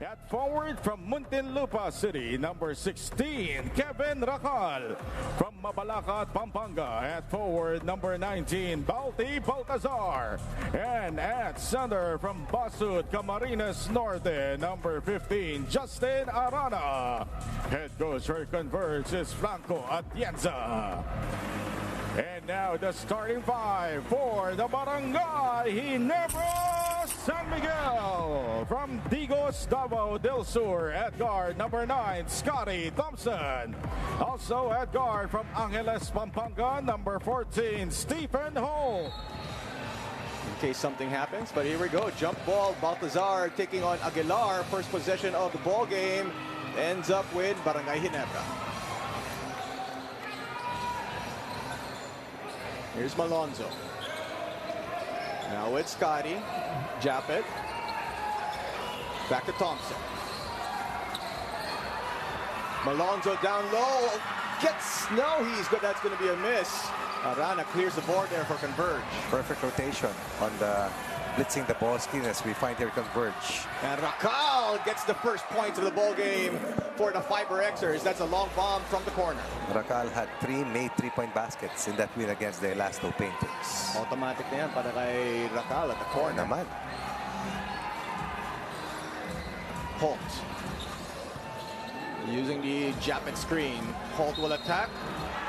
At forward from Muntinlupa City, number 16, Kevin Racal. From Mabalacat, Pampanga, at forward, number 19, Balti Baltazar. And at center from Basud, Camarines Norte, number 15, Justin Arana. Head coach for Converge is Franco Atienza. And now the starting five for the Barangay Ginebra San Miguel. From Digos, Davao del Sur, at guard, number 9, Scotty Thompson. Also at guard from Angeles, Pampanga, number 14, Stephen Holt. In case something happens, but here we go. Jump ball, Baltazar taking on Aguilar. First possession of the ball game ends up with Barangay Ginebra. Here's Malonzo. Now it's Scotty. Japet. Back to Thompson. Malonzo down low. Gets, no, he's good. That's going to be a miss. Arana clears the board there for Converge. Perfect rotation on the blitzing the ball screen as we find here Converge. And Racal gets the first points of the ball game for the FiberXers. That's a long bomb from the corner. Racal had made 3-point baskets in that win against the Elasto Painters. Automatic na yan para kay Racal at the corner. Naman. Holt. Using the Japet screen. Holt will attack.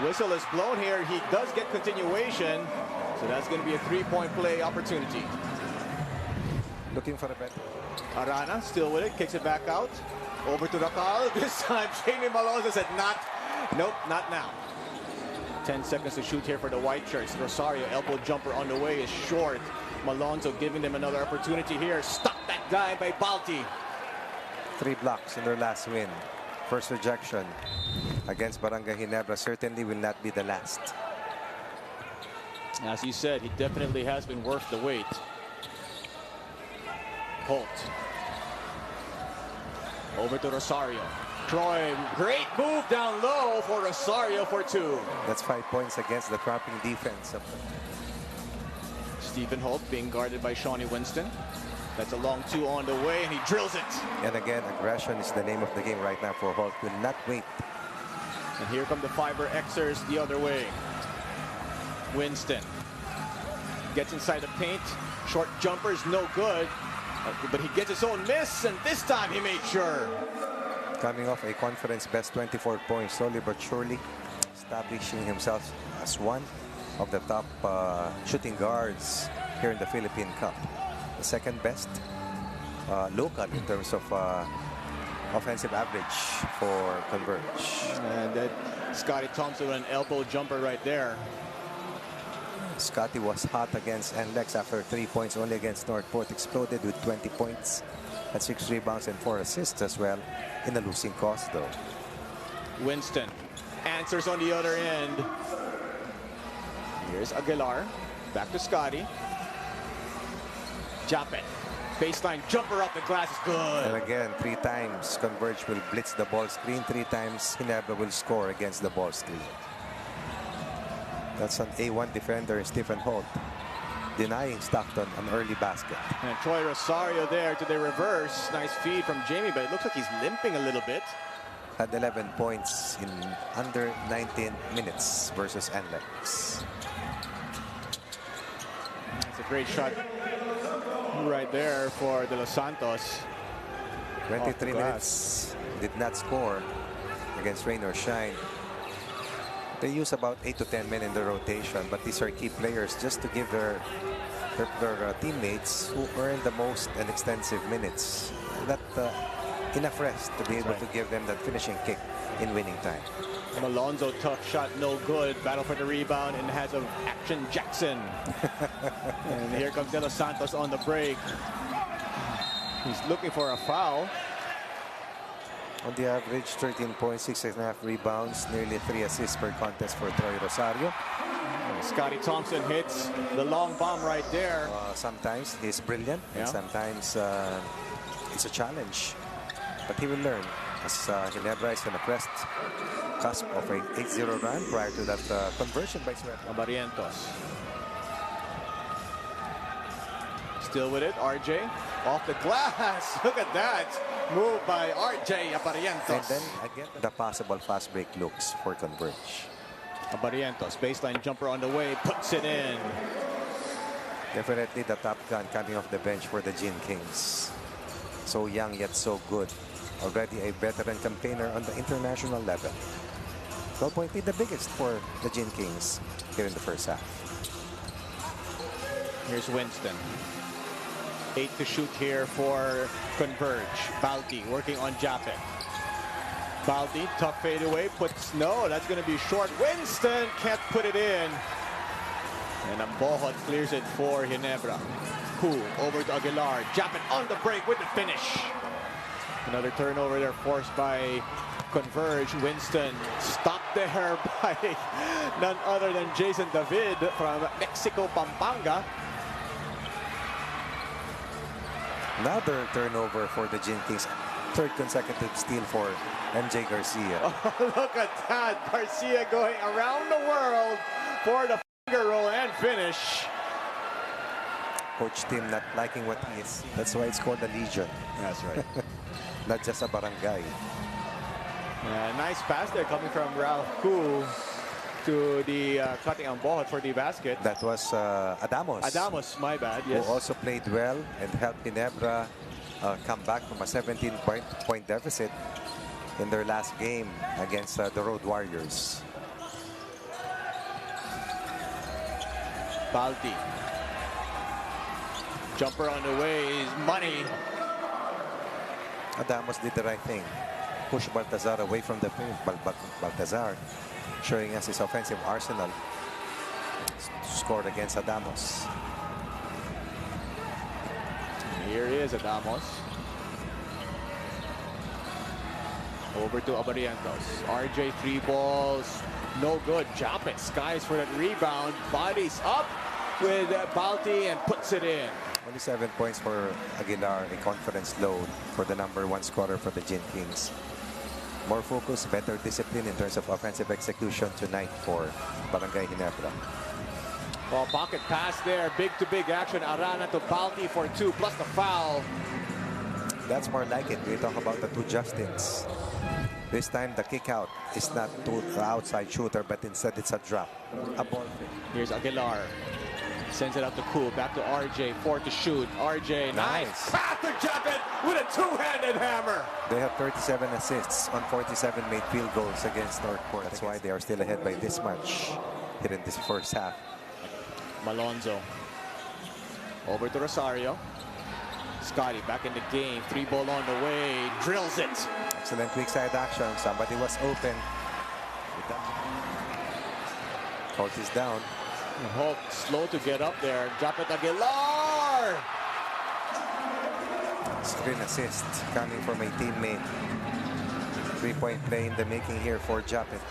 Whistle is blown here. He does get continuation. So that's going to be a 3-point play opportunity. Looking for a bet. Arana still with it. Kicks it back out. Over to Racal. This time, Jamie Malonzo said, nope, not now. 10 seconds to shoot here for the white shirts. Rosario, elbow jumper on the way, is short. Malonzo giving them another opportunity here. Stop that guy by Balti. 3 blocks in their last win. First rejection against Barangay Ginebra certainly will not be the last. As you said, he definitely has been worth the wait. Holt. Over to Rosario. Troy, great move down low for Rosario for 2. That's 5 points against the trapping defense. Stephen Holt being guarded by Shawnee Winston. That's a long 2 on the way, and he drills it. And again, aggression is the name of the game right now for Holt. Will not wait. And here come the FiberXers the other way. Winston gets inside the paint. Short jumper is no good. But he gets his own miss, and this time he made sure. Coming off a conference best 24 points, slowly but surely establishing himself as one of the top shooting guards here in the Philippine Cup. The second best local in terms of offensive average for Converge. And that Scotty Thompson with an elbow jumper right there. Scotty was hot against NLEX after 3 points, only against Northport. Exploded with 20 points and 6 rebounds and 4 assists as well in a losing cause though. Winston answers on the other end. Here's Aguilar. Back to Scotty. Japet. Baseline jumper up the glass is good. And again, 3 times Converge will blitz the ball screen. 3 times Ginebra will score against the ball screen. That's an A1 defender, Stephen Holt, denying Stockton an early basket. And Troy Rosario there to the reverse. Nice feed from Jamie, but it looks like he's limping a little bit. Had 11 points in under 19 minutes versus NLEX. It's a great shot right there for De Los Santos. 23 minutes, did not score against rain or shine. They use about 8 to 10 men in the rotation, but these are key players just to give their teammates who earn the most and extensive minutes that enough rest to be able to give them that finishing kick in winning time. Malonzo, tough shot, no good. Battle for the rebound and has an action Jackson. And here comes De Los Santos on the break. He's looking for a foul. On the average, 13 points, 6.5 rebounds, nearly 3 assists per contest for Troy Rosario. Scotty Thompson hits the long bomb right there. Sometimes he's brilliant, and sometimes it's a challenge. But he will learn as Ginebra is on the crest cusp of a 8-0 run prior to that conversion by Sueto. Barrientos. Still with it, RJ. Off the glass. Look at that. move by RJ And Aparientos. then again, the possible fast break looks for Converge. Aparientos, baseline jumper on the way, puts it in. Definitely the top gun coming off the bench for the Gin Kings. So young yet so good. Already a veteran campaigner on the international level. 12-point lead, the biggest for the Gin Kings here in the first half. Here's Winston. 8 to shoot here for Converge. Balti working on Japet. Balti, tough fadeaway, puts, no, that's going to be short. Winston can't put it in. And Ambohot clears it for Ginebra. Cool, over to Aguilar. Japet on the break with the finish. Another turnover there forced by Converge. Winston stopped there by none other than Jason David from Mexico, Pampanga. Another turnover for the Gin Kings. Third consecutive steal for MJ Garcia. Oh, look at that. Garcia going around the world for the finger roll and finish. Coach Tim not liking what he is. That's why it's called a Legion. That's right. Not just a barangay. Nice pass there coming from Ralph Koo to the cutting Ambohot for the basket. That was Adamos. Adamos, my bad, yes. Who also played well and helped Ginebra come back from a 17-point deficit in their last game against the Road Warriors. Balti. Jumper on the way is money. Adamos did the right thing. Push Baltazar away from the paint. Baltazar showing us his offensive arsenal. Scored against Adamos. Here is Adamos. Over to Abarientos. RJ 3 balls. No good. Japet skies for that rebound. Bodies up with Balti and puts it in. Only 7 points for Aguilar. A confidence load for the #1 scorer for the Gin Kings. More focus, better discipline in terms of offensive execution tonight for Barangay Ginebra. Well, pocket pass there. Big-to-big action. Arana to Balti for 2 plus the foul. That's more like it. We talk about the two Justins. This time the kick out is not to the outside shooter, but instead it's a drop. A ball fake. Here's Aguilar. Sends it out to Cool. Back to RJ. 4 to shoot. RJ, nice pass to Japet with a two-handed hammer. They have 37 assists on 47 made field goals against Northport. That's why they are still ahead by this much here in this first half. Malonzo. Over to Rosario. Scotty back in the game. 3 ball on the way. Drills it. Excellent weak side action. Somebody was open. Holt is down. Holt slow to get up there. Japet Aguilar. Screen assist coming from a teammate. 3-point play in the making here for Japet.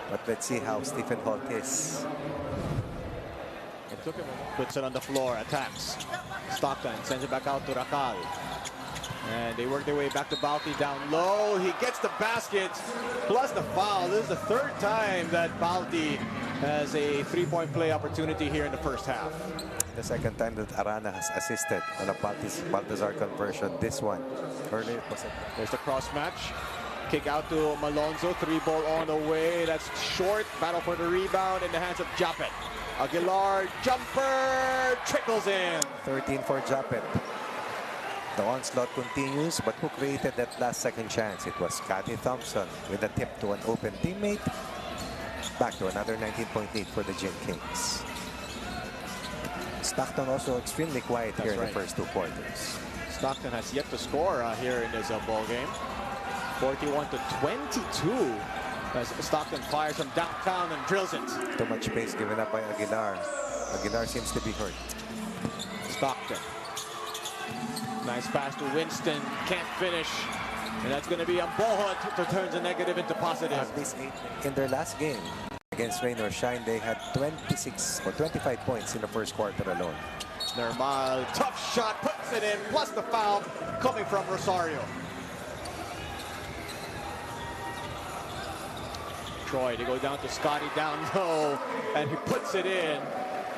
But let's see how Stephen Holt is. It took him a moment. Puts it on the floor. Attacks. Stockton sends it back out to Racal. And they work their way back to Balti down low. He gets the basket plus the foul. This is the 3rd time that Balti has a 3-point play opportunity here in the first half. The 2nd time that Arana has assisted on a Baltazar conversion. This one earlier was There's the cross match. Kick out to Malonzo. 3 ball on the way. That's short. Battle for the rebound in the hands of Japet. Aguilar jumper trickles in. 13 for Japet. The onslaught continues, but who created that last second chance? It was Scotty Thompson with a tip to an open teammate. Back to another 19-point lead for the Gin Kings. Stockton also extremely quiet here in the first 2 quarters. Stockton has yet to score here in this ball game. 41 to 22 as Stockton fires from downtown and drills it. Too much space given up by Aguilar. Aguilar seems to be hurt. Stockton. Nice pass to Winston. Can't finish. And that's going to be Ambohot to turn the negative into positive. In their last game against Rain or Shine, they had 26 or 25 points in the first quarter alone. Normal, tough shot, puts it in, plus the foul coming from Rosario. Troy, they go down to Scotty down low, and he puts it in.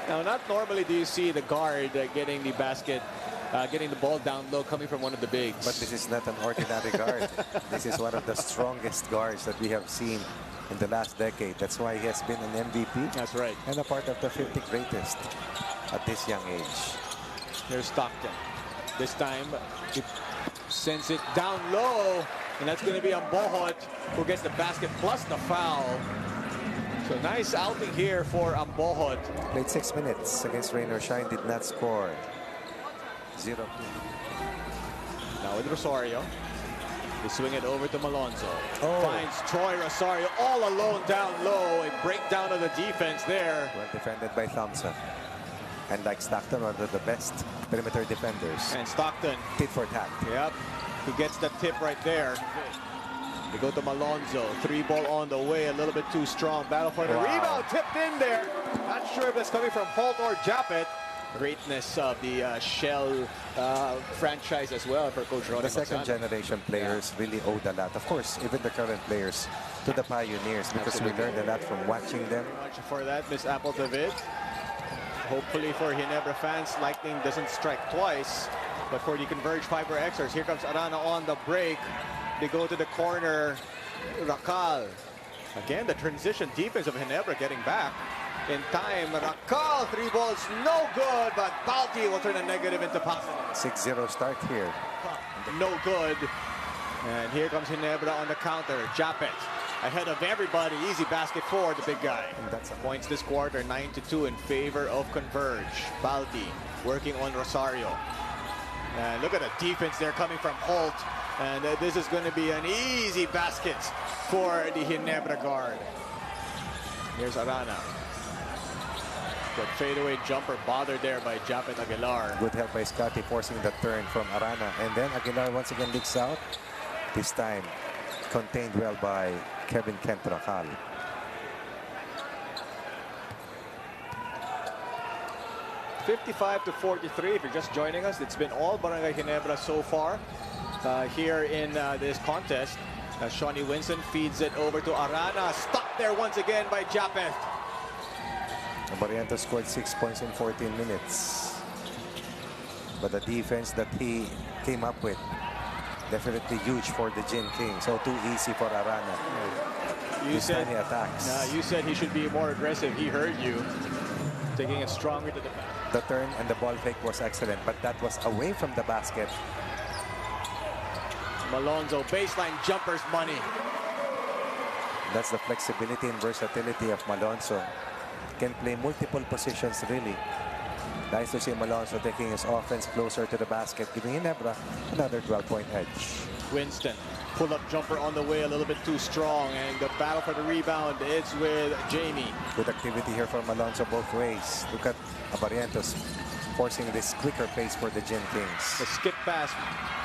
Now, not normally do you see the guard getting the basket getting the ball down low, coming from one of the bigs. But this is not an ordinary guard. This is one of the strongest guards that we have seen in the last decade. That's why he has been an MVP. That's right. And a part of the 50 greatest at this young age. Here's Stockton. This time, he sends it down low. And that's going to be Ambohot who gets the basket plus the foul. So nice outing here for Ambohot. Played 6 minutes against Rain or Shine, did not score. 0-2. Now with Rosario. They swing it over to Malonzo. Oh. Finds Troy Rosario all alone down low. A breakdown of the defense there. Well defended by Thompson. And like Stockton, one of the best perimeter defenders. And Stockton. Tit for tat. Yep. He gets the tip right there. They go to Malonzo. 3-ball on the way. A little bit too strong. Battle for the rebound. Tipped in there. Not sure if that's coming from Holt or Japet. Greatness of the Shell franchise as well for Coach Ronnie. The second generation players really owed a lot. Of course, even the current players to the pioneers, because we learned a lot from watching them. Much for that, Miss Apple David. Hopefully for Ginebra fans, lightning doesn't strike twice. But for the Converge FiberXers, here comes Arana on the break. They go to the corner. Racal. Again, the transition defense of Ginebra getting back. In time, Racal, 3 balls, no good, but Balti will turn a negative into positive. 6-0 start here. No good. And here comes Ginebra on the counter. Japet ahead of everybody. Easy basket for the big guy. And that's a Points this quarter, 9-2 in favor of Converge. Balti working on Rosario. And look at the defense there coming from Holt. And this is going to be an easy basket for the Ginebra guard. Here's Arana. Good fadeaway jumper bothered there by Japet Aguilar. good help by Scotty forcing the turn from Arana. And then Aguilar once again leaks out. This time contained well by Kevin Kent Racal. $55-43. If you're just joining us, it's been all Barangay Ginebra so far here in this contest. Shawnee Winston feeds it over to Arana. Stopped there once again by Japet. Barrientos scored 6 points in 14 minutes. But the defense that he came up with, definitely huge for the Gin King. So too easy for Arana. You said he attacks. you said he should be more aggressive. He heard you. Taking it stronger to the back. The turn and the ball fake was excellent, but that was away from the basket. Malonzo, baseline jumpers money. That's the flexibility and versatility of Malonzo. Can play multiple positions, really. Nice to see Malonzo taking his offense closer to the basket, giving Ginebra another 12-point edge. Winston, pull-up jumper on the way, a little bit too strong, and the battle for the rebound is with Jamie. Good activity here for Malonzo both ways. Look at Barrientos forcing this quicker pace for the Gin Kings. The skip pass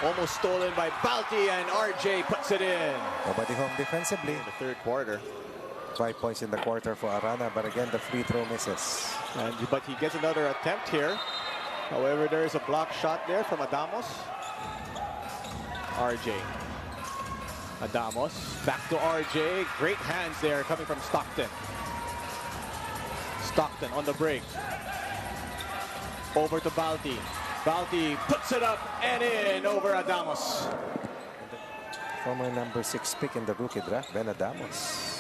almost stolen by Balti, and RJ puts it in. Nobody home defensively. In the third quarter. 5 points in the quarter for Arana, but again the free throw misses. But he gets another attempt here. However, there is a block shot there from Adamos. RJ. Adamos back to RJ. Great hands there coming from Stockton. Stockton on the break. Over to Balti. Balti puts it up and in over Adamos. Former number 6 pick in the rookie draft, Ben Adamos.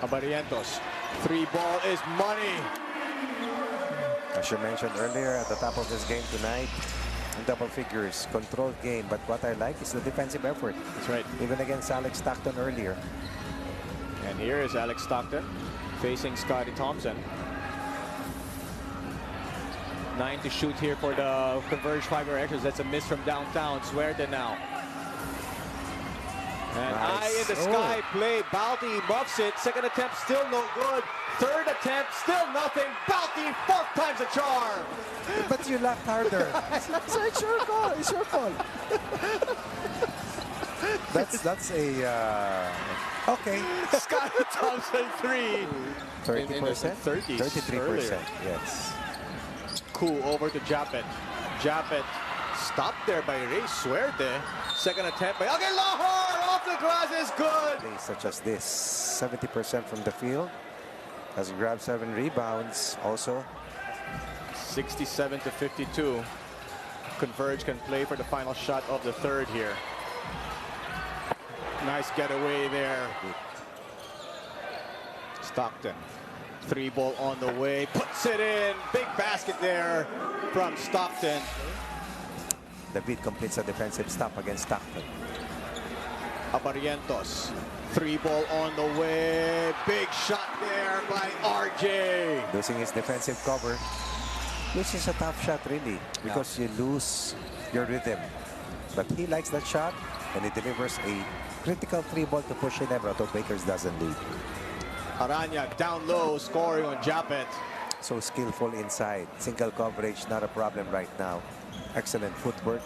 Barrientos. 3-ball is money. As you mentioned earlier, at the top of this game tonight, in double figures, controlled game. But what I like is the defensive effort. That's right. Even against Alex Stockton earlier. And here is Alex Stockton facing Scotty Thompson. 9 to shoot here for the Converge FiberXers. That's a miss from downtown. Suerte now. And nice. eye in the sky play. Balti muffs it. Second attempt still no good. Third attempt still nothing. Balti, 4th time's a charm. But you laughed harder. So it's your call. It's your call. That's a okay. Scotty Thompson 3. 30%? 30s 33%. earlier. Yes. Cool over to Japet. Japet stopped there by Ray Suerte. Second attempt by Aguilar. Off the glass is good. Plays such as this, 70% from the field. Has grabbed 7 rebounds. Also, 67-52. Converge can play for the final shot of the third here. Nice getaway there. Stockton. 3-ball on the way. Puts it in. Big basket there from Stockton. David completes a defensive stop against Stockton. Abarientos. 3-ball on the way. Big shot there by RJ. Losing his defensive cover. This is a tough shot, really, because you lose your rhythm. But he likes that shot, and he delivers a critical 3-ball to push Ginebra so Bakers doesn't lead. Aranya down low, scoring on Japet. So skillful inside. Single coverage, not a problem right now. Excellent footwork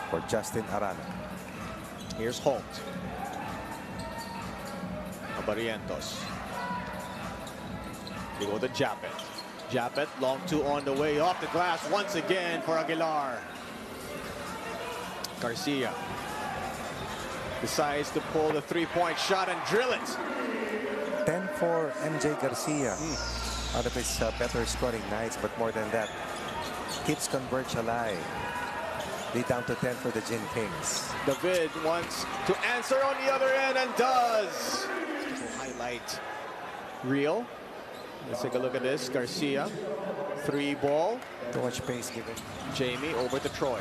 for Justin Arana. Here's Holt. Abarientos. They go to Japet. Japet, long two on the way, off the glass once again for Aguilar. Garcia decides to pull the 3-point shot and drill it. 10 for MJ Garcia. Out of his better scoring nights, but more than that, keeps Converge alive. Lead down to 10 for the Gin Kings. David wants to answer on the other end and does. Highlight reel. Let's take a look at this. Garcia, 3-ball. Too much pace given. Jamie over to Troy.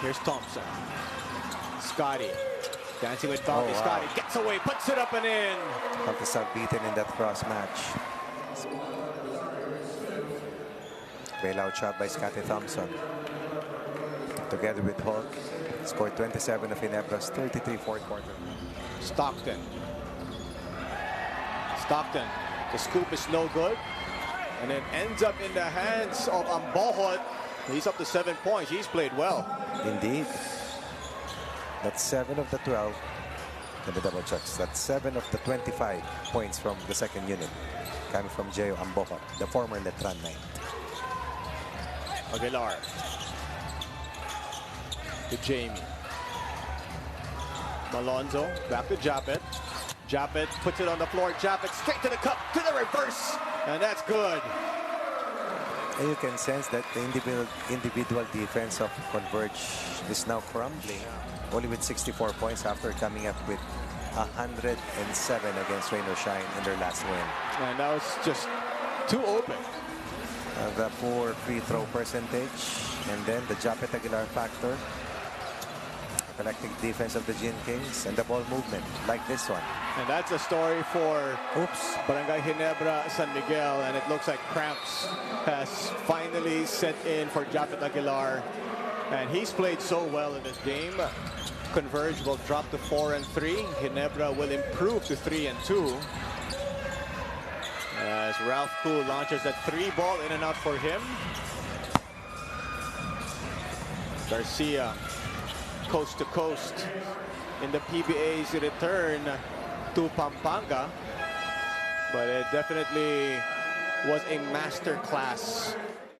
Here's Thompson. Scotty. Dancing with Bobby. Wow. Scotty gets away, puts it up and in. Contestant beaten in that cross match. Bailout shot by Scotty Thompson. Together with Hulk, scored 27 of Ginebra's 33 fourth quarter. Stockton. Stockton. The scoop is no good. And it ends up in the hands of Ambohot. He's up to 7 points. He's played well. Indeed. That's 7 of the 12. Let me double check. That's 7 of the 25 points from the second unit. Coming from Gio Ambohot, the former Letran Knight. Aguilar. To Jamie. Malonzo. Back to Japet. Japet puts it on the floor. Japet straight to the cup, to the reverse. And that's good. And you can sense that the individual defense of Converge is now crumbling. Only with 64 points after coming up with 107 against Rain or Shine in their last win. And that was just too open. The poor free throw percentage, and then the Japet Aguilar factor. Collecting defense of the Gin Kings and the ball movement like this one. And that's a story for Barangay Ginebra San Miguel, and it looks like cramps has finally set in for Japet Aguilar, and he's played so well in this game. Converge will drop to 4-3. Ginebra will improve to 3-2. As Ralph Koo launches that 3-ball in and out for him. Garcia, coast to coast in the PBA's return to Pampanga, but it definitely was a master class